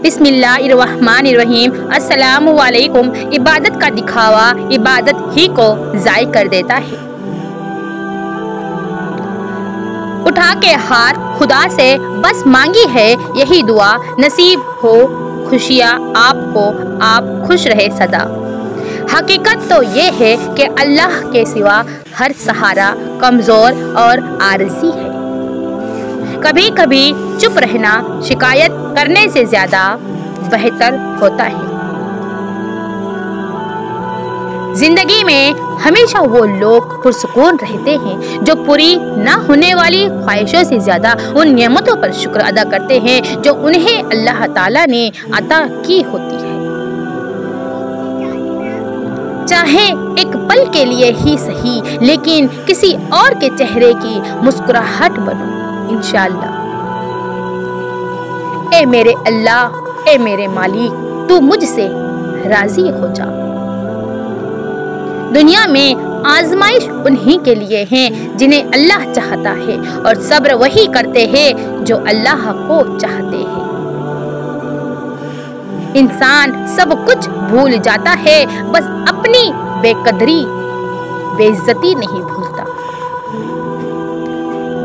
بسم اللہ الرحمن الرحیم۔ السلام علیکم۔ عبادت کا دکھاوا عبادت ہی کو ضائع کر دیتا ہے۔ اٹھا کے ہاتھ خدا سے بس مانگی ہے یہی دعا، نصیب ہو خوشیاں آپ کو، آپ خوش رہے سدا۔ حقیقت تو یہ ہے کہ اللہ کے سوا ہر سہارا کمزور اور عارضی ہے۔ کبھی کبھی چپ رہنا شکایت کرنے سے زیادہ بہتر ہوتا ہے۔ زندگی میں ہمیشہ وہ لوگ پرسکون رہتے ہیں جو پوری نہ ہونے والی خواہشوں سے زیادہ ان نعمتوں پر شکر ادا کرتے ہیں جو انہیں اللہ تعالیٰ نے عطا کی ہوتی ہے، چاہے ایک پل کے لیے ہی صحیح، لیکن کسی اور کے چہرے کی مسکراہٹ بنو انشاءاللہ۔ اے میرے اللہ، اے میرے مالک، تو مجھ سے راضی ہو جا۔ دنیا میں آزمائش انہی کے لیے ہیں جنہیں اللہ چاہتا ہے، اور صبر وہی کرتے ہیں جو اللہ کو چاہتے ہیں۔ انسان سب کچھ بھول جاتا ہے، بس اپنی بے قدری بے عزتی نہیں بھولتا۔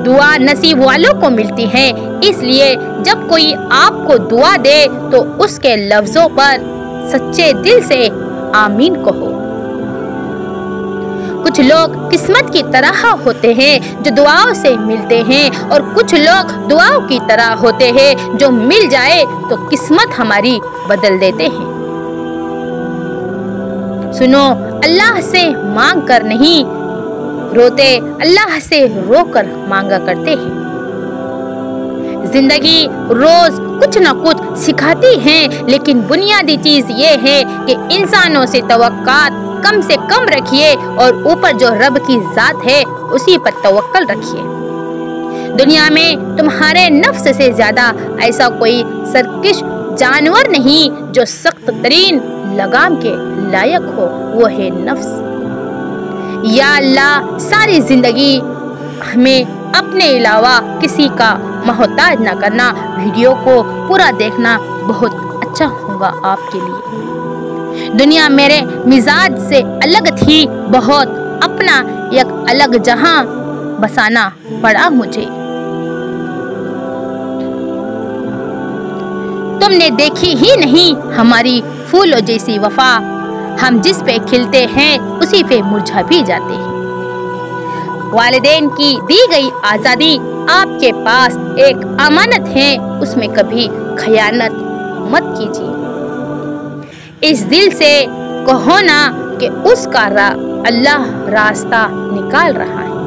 دعا نصیب والوں کو ملتی ہے، اس لیے جب کوئی آپ کو دعا دے تو اس کے لفظوں پر سچے دل سے آمین کہو۔ کچھ لوگ قسمت کی طرح ہوتے ہیں جو دعاؤں سے ملتے ہیں، اور کچھ لوگ دعاؤں کی طرح ہوتے ہیں جو مل جائے تو قسمت ہماری بدل دیتے ہیں۔ سنو، اللہ سے مانگ کر نہیں روتے، اللہ سے رو کر مانگا کرتے ہیں۔ زندگی روز کچھ نہ کچھ سکھاتی ہے، لیکن بنیادی چیز یہ ہے کہ انسانوں سے توقعات کم سے کم رکھیے اور اوپر جو رب کی ذات ہے اسی پر توکل رکھیے۔ دنیا میں تمہارے نفس سے زیادہ ایسا کوئی سرکش جانور نہیں جو سخت ترین لگام کے لائق ہو، وہ ہے نفس۔ یا اللہ، ساری زندگی ہمیں اپنے علاوہ کسی کا محتاج نہ کرنا۔ ویڈیو کو پورا دیکھنا بہت اچھا ہوگا آپ کے لیے۔ دنیا میرے مزاج سے الگ تھی، بہت اپنا ایک الگ جہاں بسانا پڑا مجھے۔ تم نے دیکھی ہی نہیں ہماری پھولوں جیسی وفا، ہم جس پہ کھلتے ہیں اسی پہ مرجھا بھی جاتے ہیں۔ والدین کی دی گئی آزادی آپ کے پاس ایک امانت ہے، اس میں کبھی خیانت مت کیجیے۔ اس دل سے کہو نا کہ اس کا اللہ راستہ نکال رہا ہے۔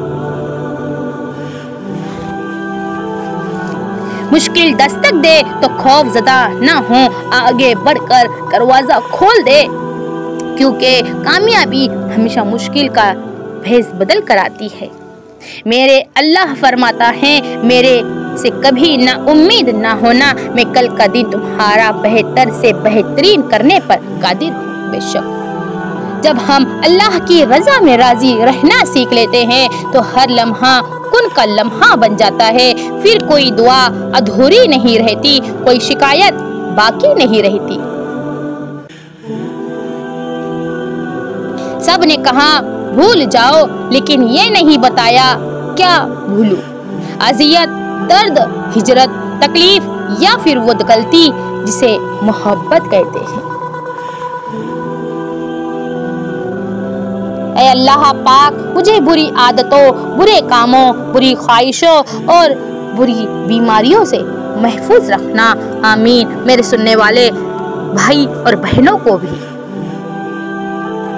مشکل دستک دے تو خوف زدہ نہ ہو، آگے بڑھ کر دروازہ کھول دے، کیونکہ کامیابی ہمیشہ مشکل کا بھیس بدل کر آتی ہے۔ میرے اللہ فرماتا ہے، میرے سے کبھی نہ امید نہ ہونا، میں کل کا دن تمہارا بہتر سے بہترین کرنے پر قادر ہوں۔ بے شک جب ہم اللہ کی رضا میں راضی رہنا سیکھ لیتے ہیں تو ہر لمحہ کن کا لمحہ بن جاتا ہے، پھر کوئی دعا ادھوری نہیں رہتی، کوئی شکایت باقی نہیں رہتی۔ سب نے کہا بھول جاؤ، لیکن یہ نہیں بتایا کیا بھولو۔ اذیت، درد، ہجرت، تکلیف یا پھر وہ غلطی جسے محبت کہتے ہیں۔ اے اللہ پاک، مجھے بری عادتوں، برے کاموں، بری خواہشوں اور بری بیماریوں سے محفوظ رکھنا۔ آمین۔ میرے سننے والے بھائی اور بہنوں کو بھی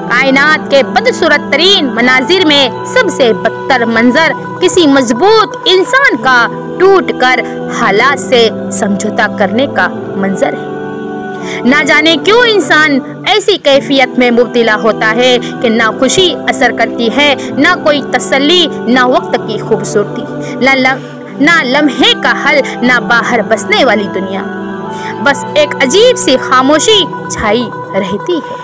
کائنات کے بدصورت ترین مناظر میں سب سے بدتر منظر کسی مضبوط انسان کا ٹوٹ کر حالات سے سمجھوتا کرنے کا منظر ہے۔ نہ جانے کیوں انسان ایسی کیفیت میں مبتلا ہوتا ہے کہ نہ خوشی اثر کرتی ہے، نہ کوئی تسلی، نہ وقت کی خوبصورتی، نہ لمحے کا حل، نہ باہر بسنے والی دنیا، بس ایک عجیب سی خاموشی چھائی رہتی ہے۔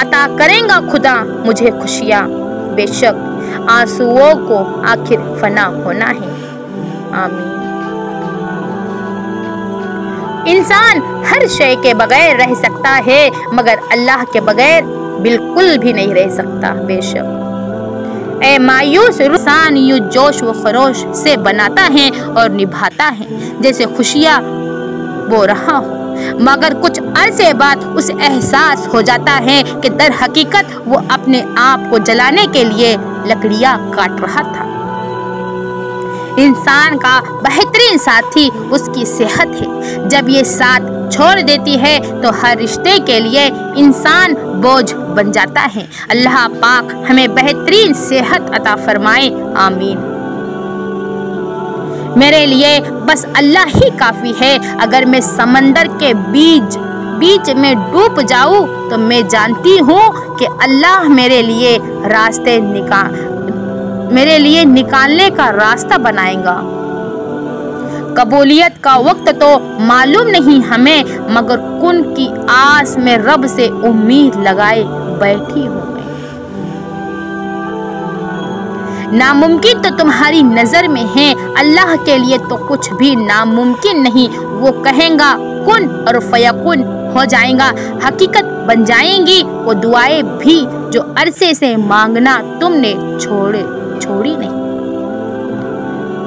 عطا کرے گا خدا مجھے خوشیاں، بے شک آنسوؤں کو آخر فنا ہونا ہے۔ آمین۔ انسان ہر شے کے بغیر رہ سکتا ہے مگر اللہ کے بغیر بالکل بھی نہیں رہ سکتا، بے شک۔ اے مایوس انسان یوں جوش و خروش سے بناتا ہے اور نبھاتا ہے جیسے خوشیاں بو رہا ہو، مگر کچھ عرصے بعد اسے احساس ہو جاتا ہے کہ در حقیقت وہ اپنے آپ کو جلانے کے لیے لکڑیاں کاٹ رہا تھا۔ انسان کا بہترین ساتھی اس کی صحت ہے، جب یہ ساتھ چھوڑ دیتی ہے تو ہر رشتے کے لیے انسان بوجھ بن جاتا ہے۔ اللہ پاک ہمیں بہترین صحت عطا فرمائے، آمین۔ میرے لیے بس اللہ ہی کافی ہے۔ اگر میں سمندر کے بیچ میں ڈوب جاؤں تو میں جانتی ہوں کہ اللہ میرے لیے نکالنے کا راستہ بنائے گا۔ قبولیت کا وقت تو معلوم نہیں ہمیں، مگر کن کی آس میں رب سے امید لگائے بیٹھی ہوں میں۔ ناممکن تو تمہاری نظر میں ہے، اللہ کے لیے تو کچھ بھی ناممکن نہیں۔ وہ کہیں گا کن اور فیکن ہو جائے گا، حقیقت بن جائیں گی وہ دعائیں بھی جو عرصے سے مانگنا تم نے چھوڑی نہیں۔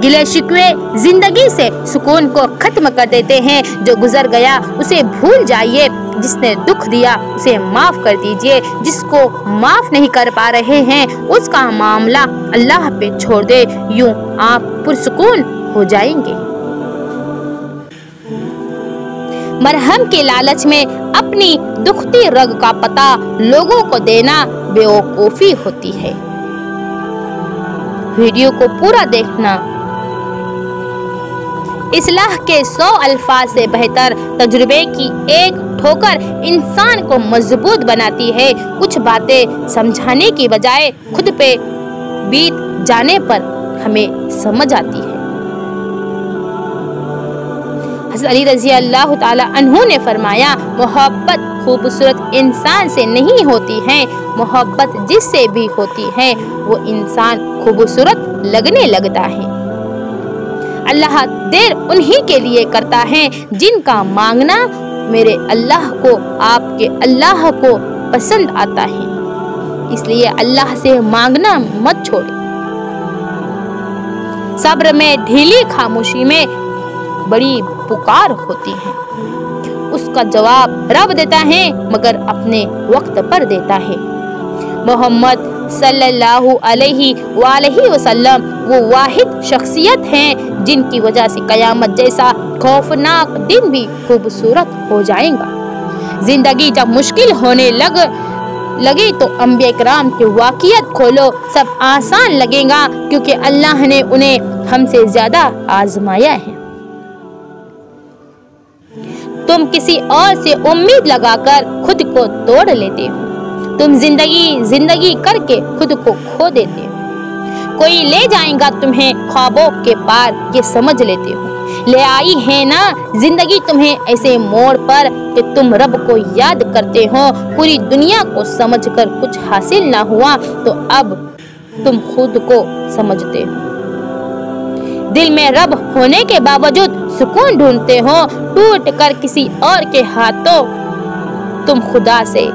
گلے شکوے زندگی سے سکون کو ختم کر دیتے ہیں، جو گزر گیا اسے بھول جائیے، جس نے دکھ دیا اسے معاف کر دیجئے، جس کو معاف نہیں کر پا رہے ہیں اس کا معاملہ اللہ پہ چھوڑ دے، یوں آپ پرسکون ہو جائیں گے۔ مرہم کے لالچ میں اپنی دکھتی رگ کا پتہ لوگوں کو دینا بیوقوفی ہوتی ہے۔ ویڈیو کو پورا دیکھنا۔ اصلاح کے 100 الفاظ سے بہتر تجربے کی ایک ٹھوکر انسان کو مضبوط بناتی ہے۔ کچھ باتیں سمجھانے کی بجائے خود پہ بیت جانے پر ہمیں سمجھ آتی ہے۔ حضرت علی رضی اللہ تعالی عنہ نے فرمایا، محبت خوبصورت انسان سے نہیں ہوتی ہے، محبت جس سے بھی ہوتی ہے وہ انسان خوبصورت لگنے لگتا ہے۔ اللہ دیر انہی کے لیے کرتا ہے جن کا مانگنا میرے اللہ کو، آپ کے اللہ کو پسند آتا ہے، اس لیے اللہ سے مانگنا مت چھوڑے۔ صبر میں ڈھیلی خاموشی میں بڑی پکار ہوتی ہے، اس کا جواب رب دیتا ہے مگر اپنے وقت پر دیتا ہے۔ محمد صلی اللہ علیہ وآلہ وسلم وہ واحد شخصیت ہیں جن کی وجہ سے قیامت جیسا خوفناک دن بھی خوبصورت ہو جائے گا۔ زندگی جب مشکل ہونے لگے تو انبیاء کرام کے واقعات کھولو، سب آسان لگے گا کیونکہ اللہ نے انہیں ہم سے زیادہ آزمایا ہے۔ تم کسی اور سے امید لگا کر خود کو توڑ لیتے ہو، تم زندگی کر کے خود کو کھو دیتے ہو۔ کوئی لے جائے گا تمہیں خوابوں کے پار، یہ سمجھ لیتے ہو۔ لے آئی ہے نا زندگی تمہیں ایسے موڑ پر کہ تم رب کو یاد کرتے ہو۔ پوری دنیا کو سمجھ کر کچھ حاصل نہ ہوا تو اب تم خود کو سمجھتے ہو۔ دل میں رب ہونے کے باوجود سکون ڈھونڈتے ہو، ٹوٹ کر کسی اور کے ہاتھوں تم خدا سے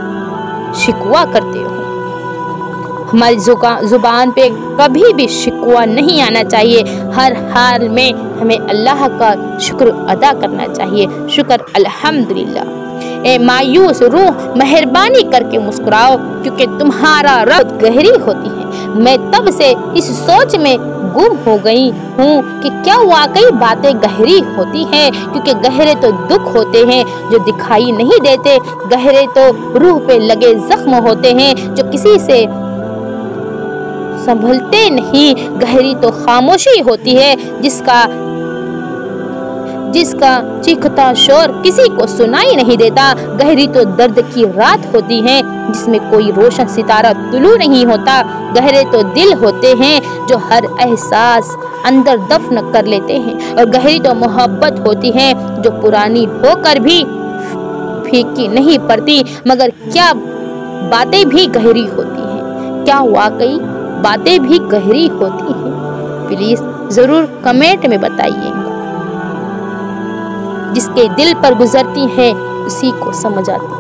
شکوہ کرتے ہو۔ ہماری زبان پہ کبھی بھی شکوہ نہیں آنا چاہیے، ہر حال میں ہمیں اللہ کا شکر ادا کرنا چاہیے۔ شکر الحمدللہ۔ اے مایوس روح، مہربانی کر کے مسکراؤ کیونکہ تمہارا رب گہری ہوتی ہے۔ میں تب سے اس سوچ میں گم ہو گئی ہوں کہ کیا واقعی باتیں گہری ہوتی ہیں، کیونکہ گہرے تو دکھ ہوتے ہیں جو دکھائی نہیں دیتے، گہرے تو روح پہ لگے زخم ہوتے ہیں جو کسی سے سنبھلتے نہیں، گہری تو خاموشی ہوتی ہے جس کا چیختا شور کسی کو سنائی نہیں دیتا، گہری تو درد کی رات ہوتی ہے جس میں کوئی روشن ستارہ طلوع نہیں ہوتا، گہرے تو دل ہوتے ہیں جو ہر احساس اندر دفن کر لیتے ہیں، اور گہری تو محبت ہوتی ہے جو پرانی ہو کر بھی پھیکی نہیں پڑتی، مگر کیا باتیں بھی گہری ہوتی ہیں؟ کیا واقعی باتیں بھی گہری ہوتی ہیں؟ پلیز ضرور کمنٹ میں بتائیے گا۔ جس کے دل پر گزرتی ہے اسی کو سمجھ آتی ہے۔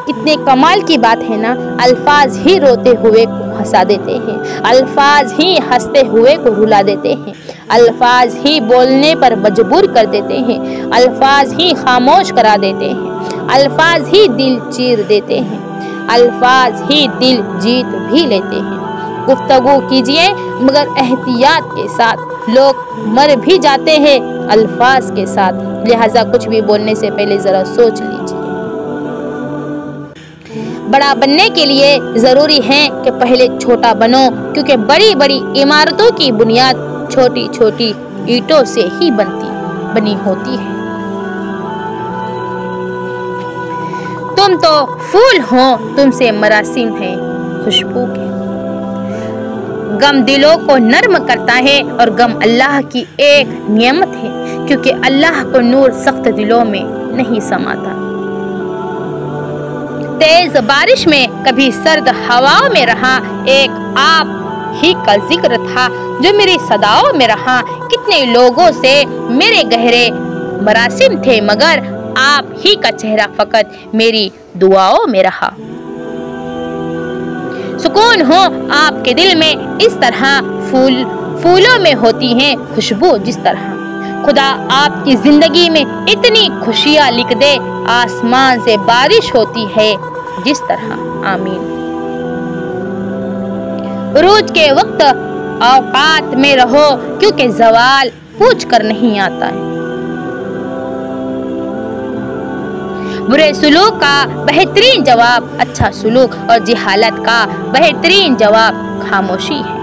کتنے کمال کی بات ہے نا، الفاظ ہی روتے ہوئے کو ہنسا دیتے ہیں، الفاظ ہی ہنستے ہوئے کو رلا دیتے ہیں، الفاظ ہی بولنے پر مجبور کر دیتے ہیں، الفاظ ہی خاموش کرا دیتے ہیں، الفاظ ہی دل چیر دیتے ہیں، الفاظ ہی دل جیت بھی لیتے ہیں۔ گفتگو کیجئے مگر احتیاط کے ساتھ، لوگ مر بھی جاتے ہیں الفاظ کے ساتھ، لہٰذا کچھ بھی بولنے سے پہلے ذرا سوچ لیجئے۔ بڑا بننے کے لیے ضروری ہے کہ پہلے چھوٹا بنو، کیونکہ بڑی بڑی عمارتوں کی بنیاد چھوٹی چھوٹی اینٹوں سے ہی بنی ہوتی ہے۔ تم تو پھول ہو، تم سے مراسم ہے خوشبو کے۔ غم دلوں کو نرم کرتا ہے اور غم اللہ کی ایک نعمت ہے، کیونکہ اللہ کو نور سخت دلوں میں نہیں سماتا۔ تیز بارش میں، کبھی سرد ہواؤں میں رہا ایک آپ ہی کا ذکر تھا جو میری صداؤں میں رہا۔ کتنے لوگوں سے میرے گہرے مراسم تھے مگر آپ ہی کا چہرہ فقط میری دعاؤں میں رہا۔ سکون ہو آپ کے دل میں، اس طرح پھولوں میں ہوتی ہے خوشبو جس طرح۔ خدا آپ کی زندگی میں اتنی خوشیاں لکھ دے، آسمان سے بارش ہوتی ہے جس طرح۔ آمین۔ عروج کے وقت اوقات میں رہو، کیونکہ زوال پوچھ کر نہیں آتا ہے۔ برے سلوک کا بہترین جواب اچھا سلوک، اور جہالت کا بہترین جواب خاموشی ہے۔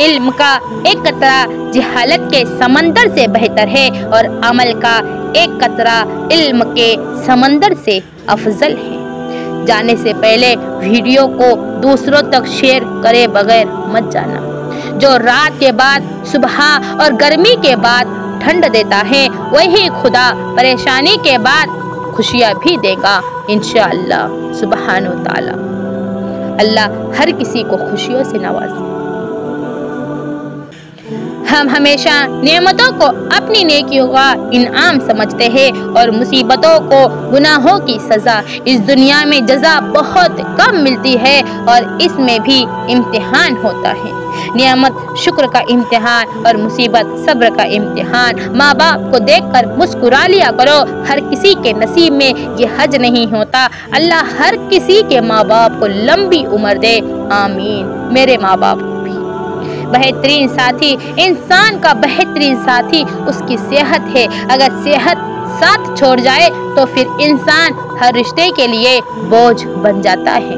علم کا ایک قطرہ جہالت کے سمندر سے بہتر ہے، اور عمل کا ایک قطرہ علم کے سمندر سے افضل ہے۔ جانے سے پہلے ویڈیو کو دوسروں تک شیئر کرے بغیر مت جانا۔ جو رات کے بعد صبح اور گرمی کے بعد ٹھنڈ دیتا ہے، وہی خدا پریشانی کے بعد خوشیاں بھی دے گا انشاءاللہ سبحانہ وتعالی۔ اللہ ہر کسی کو خوشیوں سے نوازے۔ ہم ہمیشہ نعمتوں کو اپنی نیکیوں کا انعام سمجھتے ہیں اور مصیبتوں کو گناہوں کی سزا۔ اس دنیا میں جزا بہت کم ملتی ہے اور اس میں بھی امتحان ہوتا ہے۔ نعمت شکر کا امتحان اور مصیبت صبر کا امتحان۔ ماں باپ کو دیکھ کر مسکرا لیا کرو، ہر کسی کے نصیب میں یہ حج نہیں ہوتا۔ اللہ ہر کسی کے ماں باپ کو لمبی عمر دے، آمین۔ میرے ماں باپ بہترین ساتھی، انسان کا بہترین ساتھی اس کی صحت ہے۔ اگر صحت ساتھ چھوڑ جائے تو پھر انسان ہر رشتے کے لیے بوجھ بن جاتا ہے۔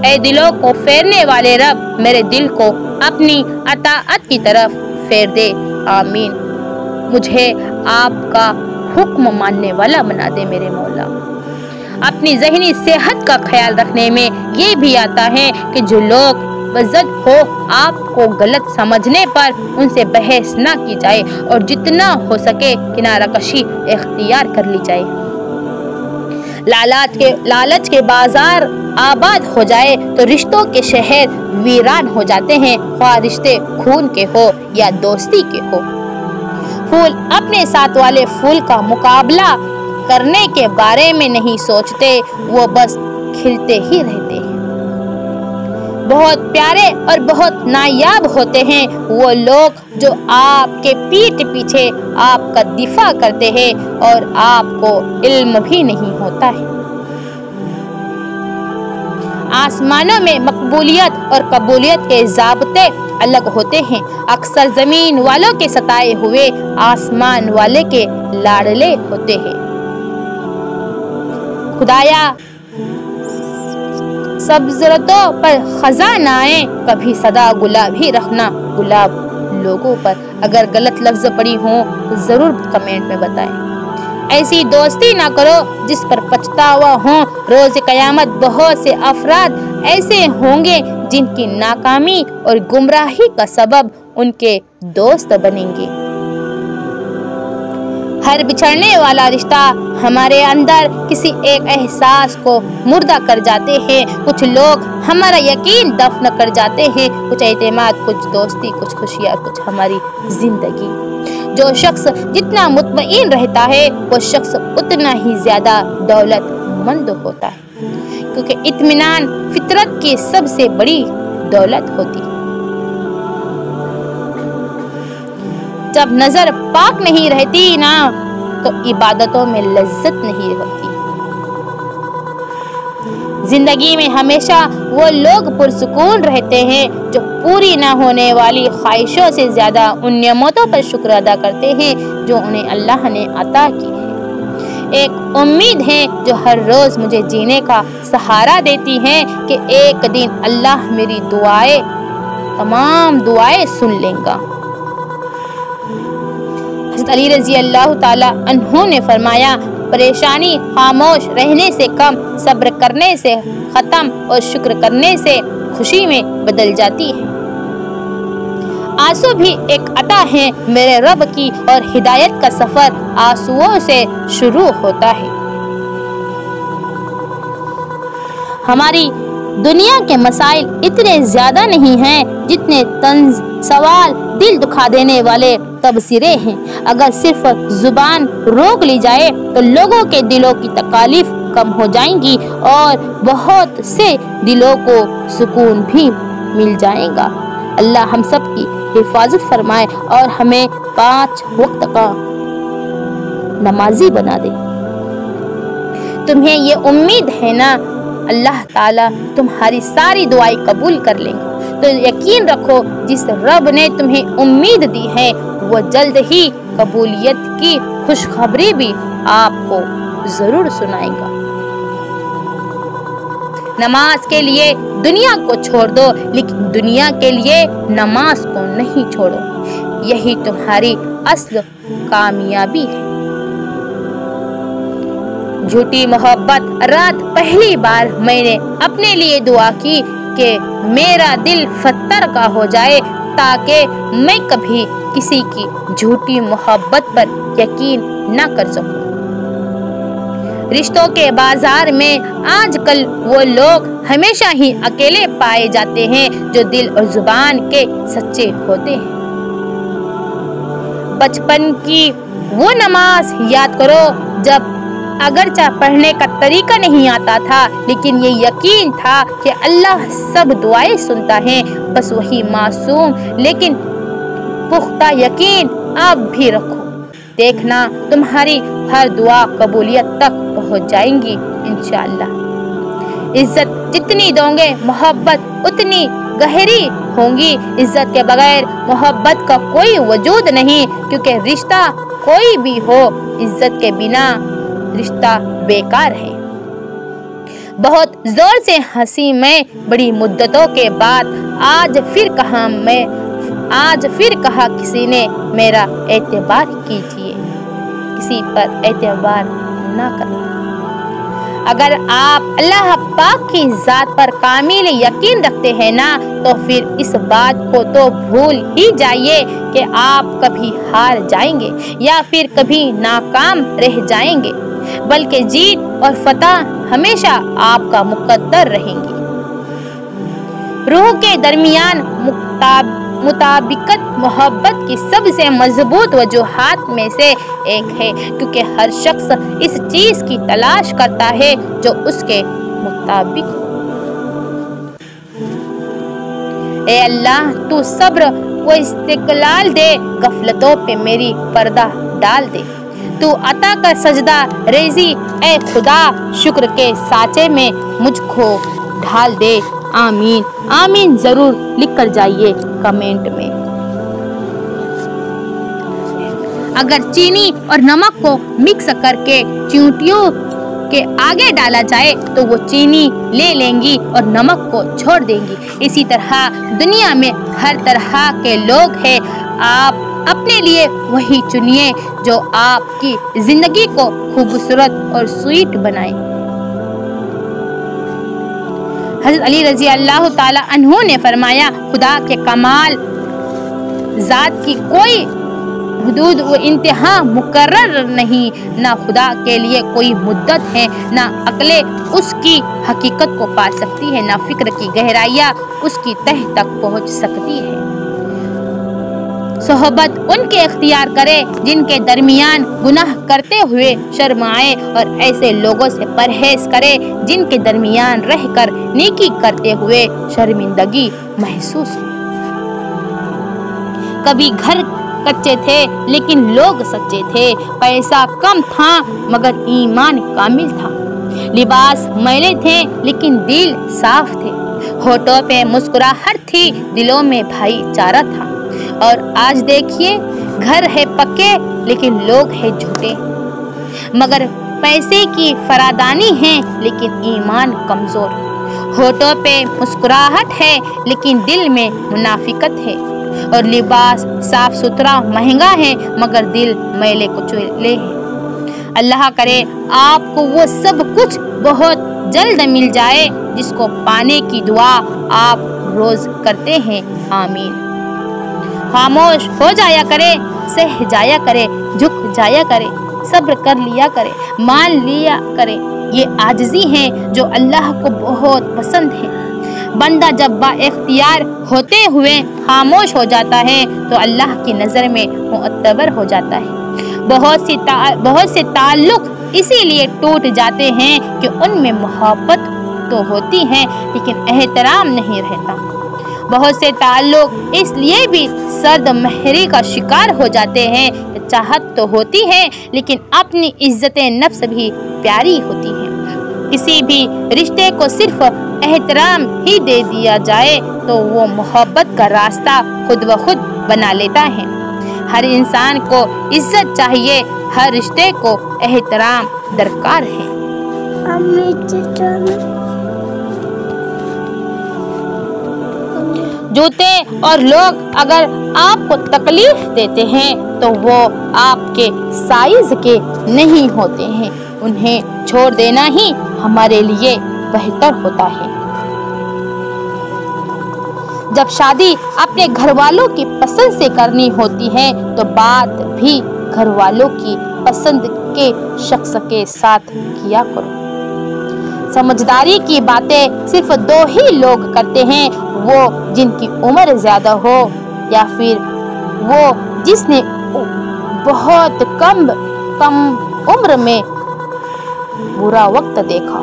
اے دلوں کو پھیرنے والے رب، میرے دل کو اپنی اطاعت کی طرف پھیر دے، آمین۔ مجھے آپ کا حکم ماننے والا بنا دے میرے مولا۔ اپنی ذہنی صحت کا خیال رکھنے میں یہ بھی آتا ہے کہ جو لوگ وزد ہو آپ کو غلط سمجھنے پر ان سے بحث نہ کی جائے اور جتنا ہو سکے کنارہ کشی اختیار کر لی جائے۔ لالچ کے بازار آباد ہو جائے تو رشتوں کے شہر ویران ہو جاتے ہیں، خواہ رشتے خون کے ہو یا دوستی کے ہو۔ پھول اپنے ساتھ والے پھول کا مقابلہ کرنے کے بارے میں نہیں سوچتے، وہ بس کھلتے ہی رہتے ہیں۔ بہت پیارے اور بہت نایاب ہوتے ہیں وہ لوگ جو آپ کے پیٹھ پیچھے آپ کا دفاع کرتے ہیں اور آپ کو علم بھی نہیں ہوتا ہے۔ آسمانوں میں مقبولیت اور قبولیت کے ضابطے الگ ہوتے ہیں۔ اکثر زمین والوں کے ستائے ہوئے آسمان والے کے لاڈلے ہوتے ہیں۔ خدایا سبزرتوں پر خزاں نہ آئے، کبھی صدا گلاب ہی رکھنا گلاب لوگوں پر۔ اگر غلط لفظ پڑی ہوں تو ضرور کمنٹ میں بتائیں۔ ایسی دوستی نہ کرو جس پر پچھتاوا ہو، روز قیامت بہت سے افراد ایسے ہوں گے جن کی ناکامی اور گمراہی کا سبب ان کے دوست بنیں گے۔ ہر بچھڑنے والا رشتہ ہمارے اندر کسی ایک احساس کو مردہ کر جاتے ہیں. کچھ لوگ ہمارا یقین دفن کر جاتے ہیں، کچھ اعتماد، کچھ دوستی، کچھ خوشیاں، کچھ ہماری زندگی. جو شخص جتنا مطمئن رہتا ہے وہ شخص اتنا ہی زیادہ دولت مند ہوتا ہے، کیونکہ اطمینان فطرت کی سب سے بڑی دولت ہوتی ہے. جب نظر پاک نہیں رہتی نا تو عبادتوں میں لذت نہیں ہوتی. زندگی میں ہمیشہ وہ لوگ پرسکون رہتے ہیں جو پوری نہ ہونے والی خواہشوں سے زیادہ ان نعمتوں پر شکر ادا کرتے ہیں جو انہیں اللہ نے عطا کی ہے. ایک امید ہے جو ہر روز مجھے جینے کا سہارا دیتی ہے کہ ایک دن اللہ میری تمام دعائیں سن لے گا. حضرت علی رضی اللہ تعالیٰ عنہ نے فرمایا، پریشانی خاموش رہنے سے کم، صبر کرنے سے ختم اور شکر کرنے سے خوشی میں بدل جاتی ہے. آنسو بھی ایک عطا ہے میرے رب کی، اور ہدایت کا سفر آنسوؤں سے شروع ہوتا ہے. ہماری دنیا کے مسائل اتنے زیادہ نہیں ہیں جتنے طنز، سوال، دل دکھا دینے والے تبصرے ہیں. اگر صرف زبان روک لی جائے تو لوگوں کے دلوں کی تکالیف کم ہو جائیں گی اور بہت سے دلوں کو سکون بھی مل جائے گا. اللہ ہم سب کی حفاظت فرمائے اور ہمیں 5 وقت کا نمازی بنا دے. تمہیں یہ امید ہے نا اللہ تعالیٰ تمہاری ساری دعائیں قبول کر لیں گے، تو یقین رکھو جس رب نے تمہیں امید دی ہے وہ جلد ہی قبولیت کی خوشخبری بھی آپ کو ضرور سنائے گا. نماز کے لیے دنیا کو چھوڑ دو لیکن دنیا کے لیے نماز کو نہیں چھوڑو، یہی تمہاری اصل کامیابی ہے. جھوٹی محبت. رات پہلی بار میں نے اپنے لیے دعا کی کہ میرا دل پتھر کا ہو جائے تاکہ میں کبھی کسی کی جھوٹی محبت پر یقین نہ کر سکوں. رشتوں کے بازار میں آج کل وہ لوگ ہمیشہ ہی اکیلے پائے جاتے ہیں جو دل اور زبان کے سچے ہوتے ہیں. بچپن کی وہ نماز یاد کرو جب اگرچہ پڑھنے کا طریقہ نہیں آتا تھا لیکن یہ یقین تھا کہ اللہ سب دعائیں سنتا ہے. بس وہی معصوم لیکن پختہ یقین اب بھی رکھو، دیکھنا تمہاری ہر دعا قبولیت تک پہنچ جائیں گی انشاءاللہ. عزت جتنی دو گے محبت اتنی گہری ہوں گی. عزت کے بغیر محبت کا کوئی وجود نہیں، کیونکہ رشتہ کوئی بھی ہو عزت کے بنا رشتہ بیکار ہے. بہت زور سے ہنسی میں بڑی مدتوں کے بعد آج پھر کہا کسی نے میرا اعتبار کیجیے، کسی پر اعتبار نہ کرنا. اگر آپ اللہ پاک کی ذات پر کامل یقین رکھتے ہیں نا تو پھر اس بات کو تو بھول ہی جائیے کہ آپ کبھی ہار جائیں گے یا پھر کبھی ناکام رہ جائیں گے، بلکہ جیت اور فتح ہمیشہ آپ کا مقدر رہیں گی. روح کے درمیان مطابقت محبت کی سب سے مضبوط وجوہات میں سے ایک ہے، کیونکہ ہر شخص اس چیز کی تلاش کرتا ہے جو اس کے مطابق ہو. اے اللہ تو صبر و استقلال دے، غفلتوں پہ میری پردہ ڈال دے. تو عطا کر سجدہ ریزی، اے خدا شکر کے سانچے میں مجھ کو ڈھال دے. آمین آمین ضرور لکھ کر جائیے کمنٹ میں. اگر چینی اور نمک کو مکس کر کے چیونٹیوں کے آگے ڈالا جائے تو وہ چینی لے لیں گی اور نمک کو چھوڑ دیں گی. اسی طرح دنیا میں ہر طرح کے لوگ ہیں. آپ اپنے لیے وہی چنیے جو آپ کی زندگی کو خوبصورت اور سویٹ بنائے. حضرت علی رضی اللہ تعالی عنہ نے فرمایا، خدا کے کمال ذات کی کوئی حدود و انتہا مقرر نہیں، نہ خدا کے لیے کوئی مدت ہے، نہ عقلیں اس کی حقیقت کو پا سکتی ہے، نہ فکر کی گہرائیاں اس کی تہ تک پہنچ سکتی ہے۔ صحبت ان کے اختیار کرے جن کے درمیان گناہ کرتے ہوئے شرم آئے، اور ایسے لوگوں سے پرہیز کرے جن کے درمیان رہ کر نیکی کرتے ہوئے شرمندگی محسوس ہو۔ کبھی گھر کچے تھے لیکن لوگ سچے تھے، پیسہ کم تھا مگر ایمان کامل تھا، لباس میلے تھے لیکن دل صاف تھے، ہونٹوں پہ مسکراہٹ تھی، دلوں میں بھائی چارہ تھا۔ اور آج دیکھیے، گھر ہے پکے لیکن لوگ ہیں جھوٹے، مگر پیسے کی فرادانی ہے لیکن ایمان کمزور، ہونٹوں پہ مسکراہٹ ہے لیکن دل میں منافقت ہے، اور لباس صاف ستھرا مہنگا ہے مگر دل میلے کچیلے ہیں۔ اللہ کرے آپ کو وہ سب کچھ بہت جلد مل جائے جس کو پانے کی دعا آپ روز کرتے ہیں، آمین۔ خاموش ہو جایا کرے، سہ جایا کرے، جھک جایا کرے، صبر کر لیا کرے، مان لیا کرے، یہ عاجزی ہیں جو اللہ کو بہت پسند ہے۔ بندہ جب با اختیار ہوتے ہوئے خاموش ہو جاتا ہے تو اللہ کی نظر میں معتبر ہو جاتا ہے۔ بہت سے تعلق اسی لیے ٹوٹ جاتے ہیں کہ ان میں محبت تو ہوتی ہے لیکن احترام نہیں رہتا۔ بہت سے تعلق اس لیے بھی سرد مہری کا شکار ہو جاتے ہیں کہ چاہت تو ہوتی ہے لیکن اپنی عزت نفس بھی پیاری ہوتی ہے۔ کسی بھی رشتے کو صرف احترام ہی دے دیا جائے تو وہ محبت کا راستہ خود بخود بنا لیتا ہے۔ ہر انسان کو عزت چاہیے، ہر رشتے کو احترام درکار ہے۔ جوتے اور لوگ اگر آپ کو تکلیف دیتے ہیں تو وہ آپ کے سائز کے نہیں ہوتے ہیں، انہیں چھوڑ دینا ہی ہمارے لیے بہتر ہوتا ہے۔ جب شادی اپنے گھر والوں کی پسند سے کرنی ہوتی ہے تو بات بھی گھر والوں کی پسند کے شخص کے ساتھ کیا کرو۔ سمجھداری کی باتیں صرف دو ہی لوگ کرتے ہیں، وہ جن کی عمر زیادہ ہو یا پھر وہ جس نے بہت کم عمر میں برا وقت دیکھا۔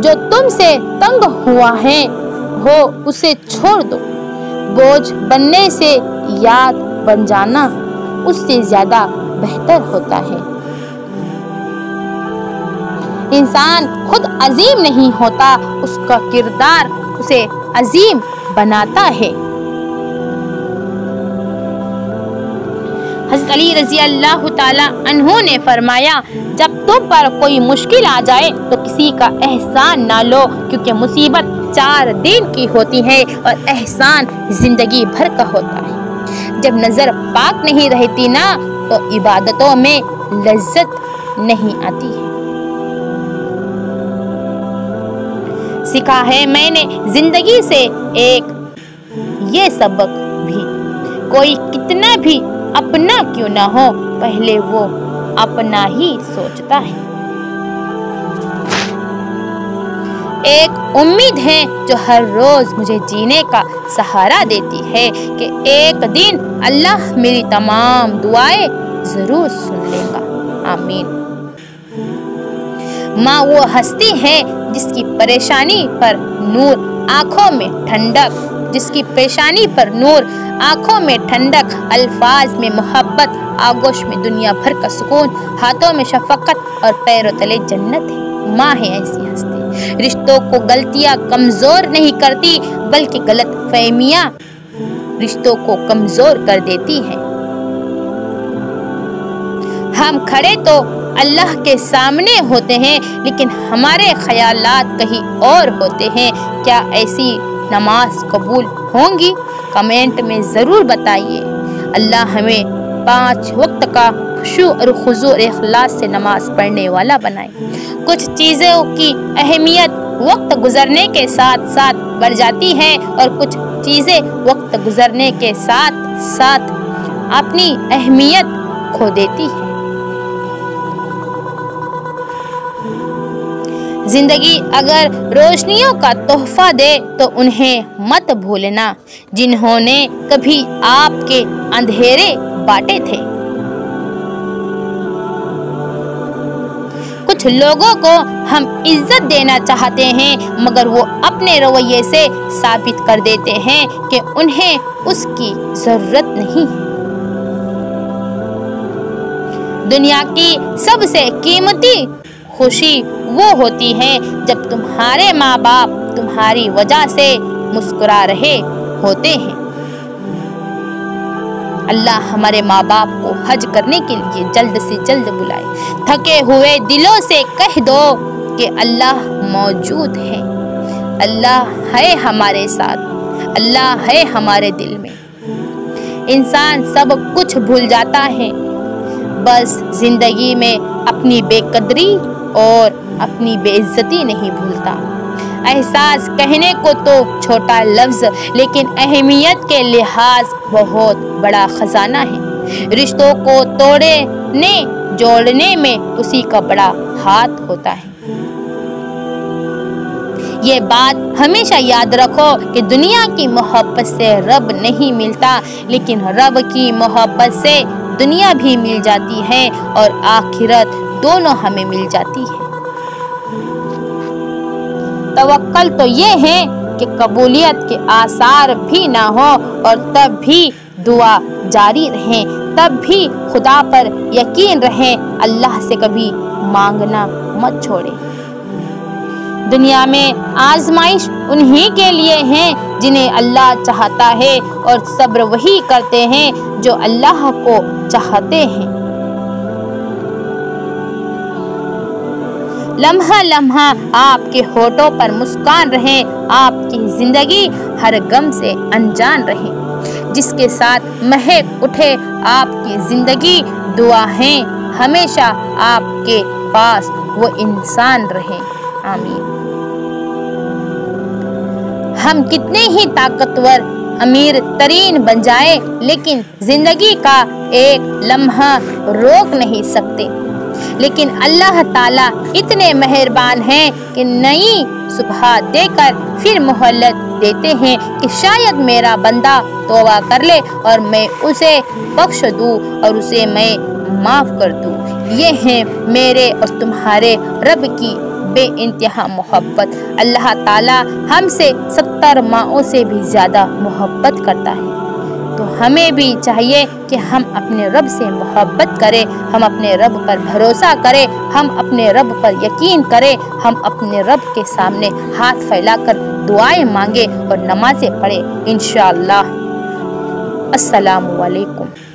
جو تم سے تنگ ہوا ہے ہو اسے چھوڑ دو، بوجھ بننے سے یاد بن جانا اس سے زیادہ بہتر ہوتا ہے۔ انسان خود عظیم نہیں ہوتا، اس کا کردار اسے عظیم بناتا ہے۔ حضرت علی رضی اللہ تعالی عنہ نے فرمایا، جب تم پر کوئی مشکل آ جائے تو کسی کا احسان نہ لو، کیونکہ مصیبت 4 دن کی ہوتی ہے اور احسان زندگی بھر کا ہوتا ہے۔ جب نظر پاک نہیں رہتی نا تو عبادتوں میں لذت نہیں آتی ہے۔ سیکھا ہے میں نے زندگی سے ایک یہ سبق بھی، کوئی کتنا بھی اپنا کیوں نہ ہو پہلے وہ اپنا ہی سوچتا ہے۔ ایک امید ہے جو ہر روز مجھے جینے کا سہارا دیتی ہے کہ ایک دن اللہ میری تمام دعائیں ضرور سن لے گا، آمین۔ ماں وہ ہستی ہے جس کی پریشانی پر نور آنکھوں میں ٹھنڈک، جس کی پریشانی پر نور آنکھوں میں ٹھنڈک، الفاظ میں محبت، آغوش میں دنیا بھر کا سکون، ہاتھوں میں شفقت اور پیروں تلے جنت ہے۔ ماں ہے ایسی ہستی، رشتوں کو غلطیاں کمزور نہیں کرتی بلکہ غلط فہمیاں رشتوں کو کمزور کر دیتی ہیں۔ ہم کھڑے تو اللہ کے سامنے ہوتے ہیں لیکن ہمارے خیالات کہیں اور ہوتے ہیں۔ کیا ایسی نماز قبول ہوں گی؟ کمنٹ میں ضرور بتائیے۔ اللہ ہمیں 5 وقت کا خشوع اور خضوع اور اخلاص سے نماز پڑھنے والا بنائے۔ کچھ چیزوں کی اہمیت وقت گزرنے کے ساتھ ساتھ بڑھ جاتی ہے اور کچھ چیزیں وقت گزرنے کے ساتھ ساتھ اپنی اہمیت کھو دیتی ہیں۔ زندگی اگر روشنیوں کا تحفہ دے تو انہیں مت بھولنا جنہوں نے کبھی آپ کے اندھیرے بانٹے تھے۔ کچھ لوگوں کو ہم عزت دینا چاہتے ہیں مگر وہ اپنے رویے سے ثابت کر دیتے ہیں کہ انہیں اس کی ضرورت نہیں ہے۔ دنیا کی سب سے قیمتی خوشی وہ ہوتی ہے جب تمہارے ماں باپ تمہاری وجہ سے مسکرا رہے ہوتے ہیں۔ اللہ ہمارے ماں باپ کو حج کرنے کے لیے جلد سے جلد بلائے۔ تھکے ہوئے دلوں سے کہہ دو کہ اللہ موجود ہے، اللہ ہے ہمارے ساتھ، اللہ ہے ہمارے دل میں۔ انسان سب کچھ بھول جاتا ہے، بس زندگی میں اپنی بے قدری اور اپنی بے عزتی نہیں بھولتا۔ احساس کہنے کو تو چھوٹا لفظ لیکن اہمیت کے لحاظ بہت بڑا خزانہ ہے۔ رشتوں کو توڑنے جوڑنے میں اسی کا بڑا ہاتھ ہوتا ہے۔ یہ بات ہمیشہ یاد رکھو کہ دنیا کی محبت سے رب نہیں ملتا، لیکن رب کی محبت سے دنیا بھی مل جاتی ہے اور آخرت دونوں ہمیں مل جاتی ہے۔ توکل تو یہ ہے کہ قبولیت کے آثار بھی نہ ہو اور تب بھی دعا جاری رہیں، تب بھی خدا پر یقین رہیں، اللہ سے کبھی مانگنا مت چھوڑیں۔ دنیا میں آزمائش انہی کے لیے ہیں جنہیں اللہ چاہتا ہے اور صبر وہی کرتے ہیں جو اللہ کو چاہتے ہیں۔ لمحہ لمحہ آپ کے ہونٹوں پر مسکان رہیں، آپ کی زندگی ہر غم سے انجان رہے۔ جس کے ساتھ مہک اٹھے آپ کی زندگی، دعائیں ہمیشہ آپ کے پاس وہ انسان رہے۔ آمین۔ ہم کتنے ہی طاقتور امیر ترین بن جائیں لیکن زندگی کا ایک لمحہ روک نہیں سکتے، لیکن اللہ تعالیٰ اتنے مہربان ہیں کہ نئی صبح دے کر پھر مہلت دیتے ہیں کہ شاید میرا بندہ توبہ کر لے اور میں اسے بخش دوں اور اسے میں معاف کر دوں۔ یہ ہے میرے اور تمہارے رب کی بے انتہا محبت۔ اللہ تعالیٰ ہم سے 70 ماؤں سے بھی زیادہ محبت کرتا ہے، تو ہمیں بھی چاہیے کہ ہم اپنے رب سے محبت کریں، ہم اپنے رب پر بھروسہ کریں، ہم اپنے رب پر یقین کریں، ہم اپنے رب کے سامنے ہاتھ پھیلا کر دعائیں مانگیں اور نمازیں پڑھیں انشاءاللہ۔ السلام علیکم۔